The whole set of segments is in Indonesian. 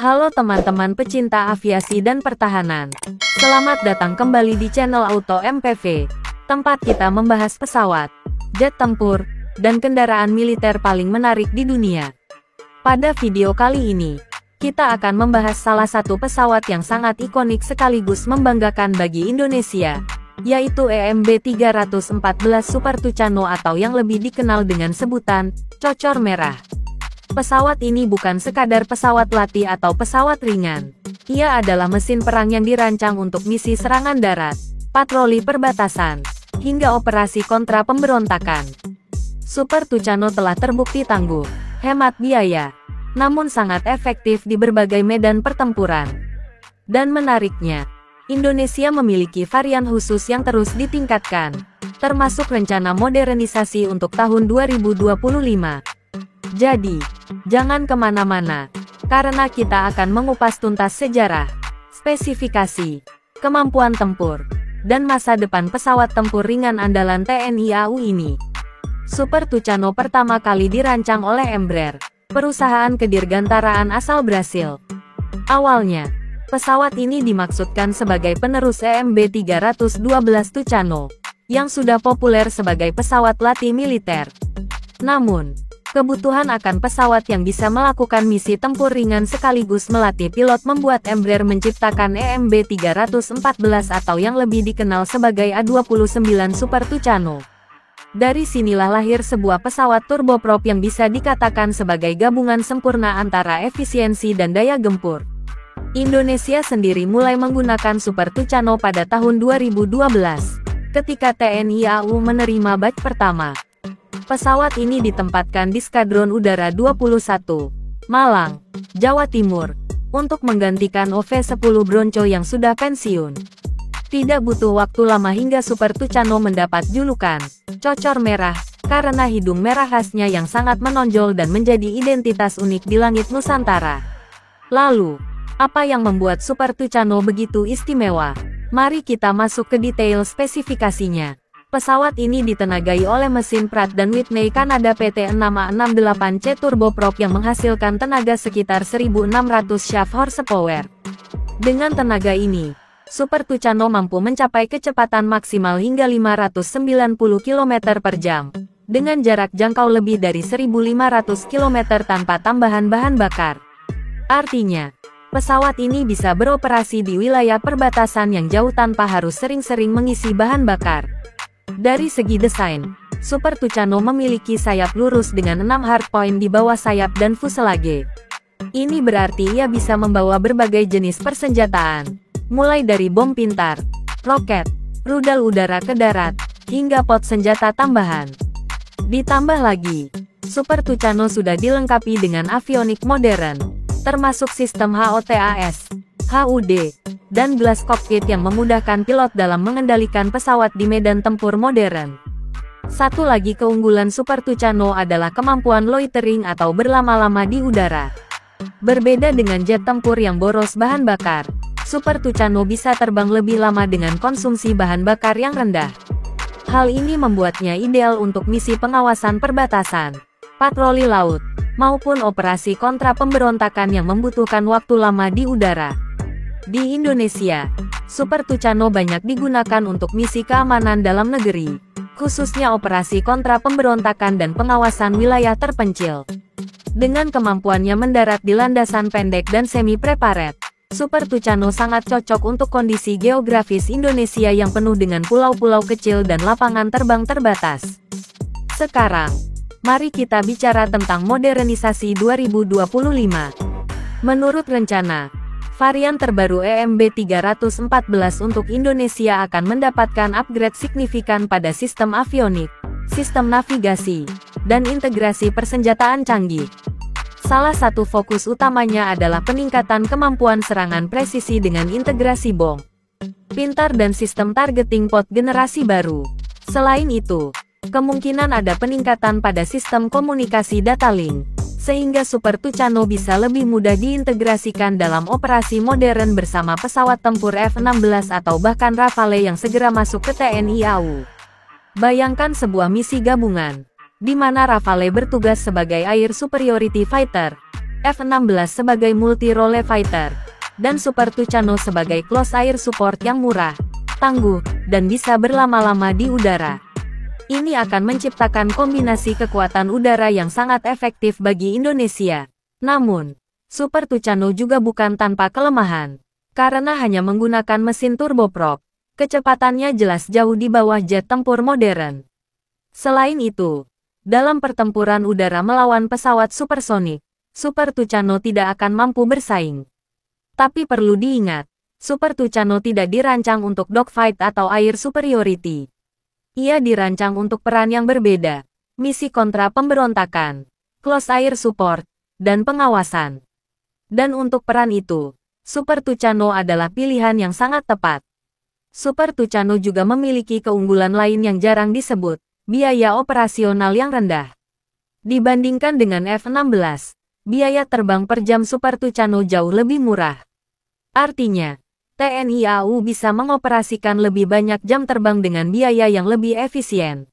Halo teman-teman pecinta aviasi dan pertahanan. Selamat datang kembali di channel Auto MPV, tempat kita membahas pesawat, jet tempur, dan kendaraan militer paling menarik di dunia. Pada video kali ini, kita akan membahas salah satu pesawat yang sangat ikonik sekaligus membanggakan bagi Indonesia, yaitu EMB 314 Super Tucano atau yang lebih dikenal dengan sebutan Cocor Merah. Pesawat ini bukan sekadar pesawat latih atau pesawat ringan. Ia adalah mesin perang yang dirancang untuk misi serangan darat, patroli perbatasan, hingga operasi kontra pemberontakan. Super Tucano telah terbukti tangguh, hemat biaya, namun sangat efektif di berbagai medan pertempuran. Dan menariknya, Indonesia memiliki varian khusus yang terus ditingkatkan, termasuk rencana modernisasi untuk tahun 2025. Jadi, jangan kemana-mana, karena kita akan mengupas tuntas sejarah, spesifikasi, kemampuan tempur, dan masa depan pesawat tempur ringan andalan TNI AU ini. Super Tucano pertama kali dirancang oleh Embraer, perusahaan kedirgantaraan asal Brasil. Awalnya, pesawat ini dimaksudkan sebagai penerus EMB 312 Tucano, yang sudah populer sebagai pesawat latih militer. Namun, kebutuhan akan pesawat yang bisa melakukan misi tempur ringan sekaligus melatih pilot membuat Embraer menciptakan EMB 314 atau yang lebih dikenal sebagai A29 Super Tucano. Dari sinilah lahir sebuah pesawat turboprop yang bisa dikatakan sebagai gabungan sempurna antara efisiensi dan daya gempur. Indonesia sendiri mulai menggunakan Super Tucano pada tahun 2012, ketika TNI AU menerima batch pertama. Pesawat ini ditempatkan di Skadron Udara 21, Malang, Jawa Timur, untuk menggantikan OV-10 Bronco yang sudah pensiun. Tidak butuh waktu lama hingga Super Tucano mendapat julukan Cocor Merah, karena hidung merah khasnya yang sangat menonjol dan menjadi identitas unik di langit Nusantara. Lalu, apa yang membuat Super Tucano begitu istimewa? Mari kita masuk ke detail spesifikasinya. Pesawat ini ditenagai oleh mesin Pratt & Whitney Kanada PT6A68C turboprop yang menghasilkan tenaga sekitar 1.600 shaft horsepower. Dengan tenaga ini, Super Tucano mampu mencapai kecepatan maksimal hingga 590 km per jam, dengan jarak jangkau lebih dari 1.500 km tanpa tambahan bahan bakar. Artinya, pesawat ini bisa beroperasi di wilayah perbatasan yang jauh tanpa harus sering-sering mengisi bahan bakar. Dari segi desain, Super Tucano memiliki sayap lurus dengan 6 hardpoint di bawah sayap dan fuselage. Ini berarti ia bisa membawa berbagai jenis persenjataan, mulai dari bom pintar, roket, rudal udara ke darat, hingga pot senjata tambahan. Ditambah lagi, Super Tucano sudah dilengkapi dengan avionik modern, termasuk sistem HOTAS, HUD, dan gelas kokpit yang memudahkan pilot dalam mengendalikan pesawat di medan tempur modern. Satu lagi keunggulan Super Tucano adalah kemampuan loitering atau berlama-lama di udara. Berbeda dengan jet tempur yang boros bahan bakar, Super Tucano bisa terbang lebih lama dengan konsumsi bahan bakar yang rendah. Hal ini membuatnya ideal untuk misi pengawasan perbatasan, patroli laut, maupun operasi kontra pemberontakan yang membutuhkan waktu lama di udara. Di Indonesia, Super Tucano banyak digunakan untuk misi keamanan dalam negeri, khususnya operasi kontra pemberontakan dan pengawasan wilayah terpencil. Dengan kemampuannya mendarat di landasan pendek dan semi-prepared, Super Tucano sangat cocok untuk kondisi geografis Indonesia yang penuh dengan pulau-pulau kecil dan lapangan terbang terbatas. Sekarang, mari kita bicara tentang modernisasi 2025. Menurut rencana, varian terbaru EMB 314 untuk Indonesia akan mendapatkan upgrade signifikan pada sistem avionik, sistem navigasi, dan integrasi persenjataan canggih. Salah satu fokus utamanya adalah peningkatan kemampuan serangan presisi dengan integrasi bom pintar dan sistem targeting pod generasi baru. Selain itu, kemungkinan ada peningkatan pada sistem komunikasi data link, sehingga Super Tucano bisa lebih mudah diintegrasikan dalam operasi modern bersama pesawat tempur F-16 atau bahkan Rafale yang segera masuk ke TNI AU. Bayangkan sebuah misi gabungan, di mana Rafale bertugas sebagai Air Superiority Fighter, F-16 sebagai multi-role fighter, dan Super Tucano sebagai close air support yang murah, tangguh, dan bisa berlama-lama di udara. Ini akan menciptakan kombinasi kekuatan udara yang sangat efektif bagi Indonesia. Namun, Super Tucano juga bukan tanpa kelemahan. Karena hanya menggunakan mesin turboprop, kecepatannya jelas jauh di bawah jet tempur modern. Selain itu, dalam pertempuran udara melawan pesawat supersonik, Super Tucano tidak akan mampu bersaing. Tapi perlu diingat, Super Tucano tidak dirancang untuk dogfight atau air superiority. Ia dirancang untuk peran yang berbeda, misi kontra pemberontakan, close air support, dan pengawasan. Dan untuk peran itu, Super Tucano adalah pilihan yang sangat tepat. Super Tucano juga memiliki keunggulan lain yang jarang disebut, biaya operasional yang rendah. Dibandingkan dengan F-16, biaya terbang per jam Super Tucano jauh lebih murah. Artinya, TNI AU bisa mengoperasikan lebih banyak jam terbang dengan biaya yang lebih efisien.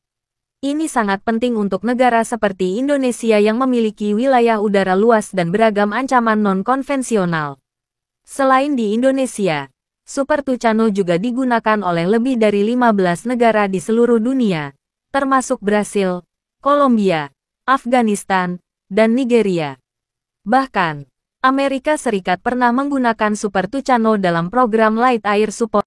Ini sangat penting untuk negara seperti Indonesia yang memiliki wilayah udara luas dan beragam ancaman non-konvensional. Selain di Indonesia, Super Tucano juga digunakan oleh lebih dari 15 negara di seluruh dunia, termasuk Brasil, Kolombia, Afghanistan, dan Nigeria. Bahkan, Amerika Serikat pernah menggunakan Super Tucano dalam program Light Air Support